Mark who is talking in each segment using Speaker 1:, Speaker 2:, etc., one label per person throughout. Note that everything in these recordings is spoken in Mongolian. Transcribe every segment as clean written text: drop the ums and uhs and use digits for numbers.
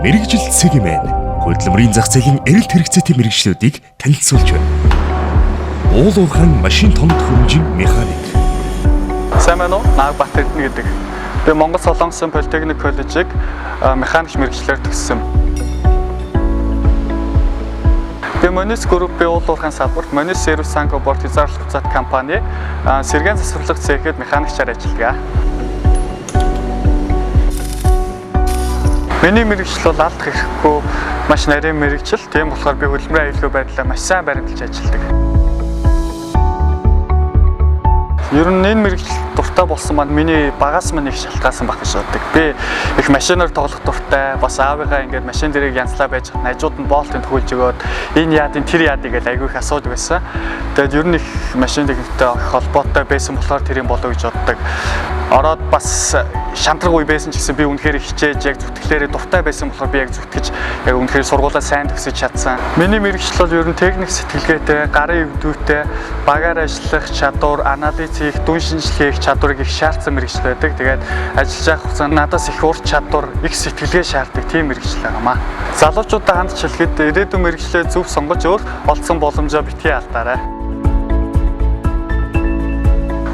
Speaker 1: Мэргэжилт сегмент хөдөлмөрийн зах зээлийн эрэлт хэрэгцээтэй мэргэжлүүдийг танилцуулж байна. Уул уурхайн машин томд хөрөмжийн механик.
Speaker 2: Сайн байна уу? Нааг Батэрдэн гэдэг. Би Монгол Солонгосын Политехник коллежийг механикч мэргэжлээр төгссөн. Би Monis Group-ийн уул уурхайн салбарт Monis Service Sanco Board хязгаарлалт буцаат компани сэргээн засварлах цехэд механикчаар ажилладаг. Миний мэргэжил бол алдах хэрэггүй маш нарийн мэргэжил. Тийм болохоор би хөдөлмөрийн аюулгүй байдлаа маш сайн баримталж ажилладаг. Ер нь энэ мэргэжил дуртай болсон маань миний багаас минь их шалтгаалсан байх гэж боддог. Би их машинаар тоглох дуртай. Бас аавыгаа ингээд машин дээрээ янзлаа байж хажууд нь боолтын төхүүлж өгөөд энэ яадын тэр яадыг гэж айгүй их асуудаг байсан. Тэгээд ер нь их машин техниктэй холбоотой байсан болохоор тэр юм болоо гэж боддог. Ороод бас шантраг үе байсан ч гэсэн би үнэхээр хичээж яг зүтгэлээрээ дуртай байсан болохоор би яг зүтгэж яг үнэхээр сургуулаа сайн төгсөж чадсан. Миний мэргэжил бол ер нь техник сэтгэлгээтэй, гарын өвдөөтэй, багаар ажиллах чадвар, анализ хийх, дүн шинжилгээ хийх чадварыг их шаардсан мэргэжил байдаг. Тэгээд ажиллаж явах хугацаанд надаас их ур чадвар, их сэтгэлгээ шаарддаг тийм мэргэжил байгаамаа. Залуучуудаа хандж хэлэхэд ирээдүйн мэргэжлээ зөв сонгож өөр олдсон боломжоо битгий алдаарай.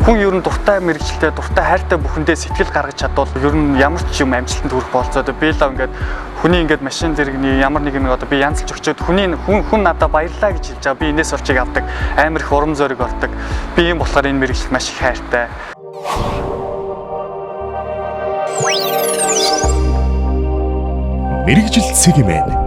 Speaker 2: Хүн ер нь дуртай мэргэжилтэй, дуртай хайртай бүхэндээ сэтгэл гаргаж чадвал ер нь ямар ч юм амжилтанд хүрэх болцоо. Би л ингээд хүний ингээд машин зэрэгний ямар нэг юм одоо би янзлж өгчөөд хүн надад баярлаа гэж хэлж байгаа. Би энэс орчиг авдаг. Амар их урам зориг олдог. Би ийм болохоор энэ мэргэжил маш их хайртай.
Speaker 1: Мэргэжилт сегмент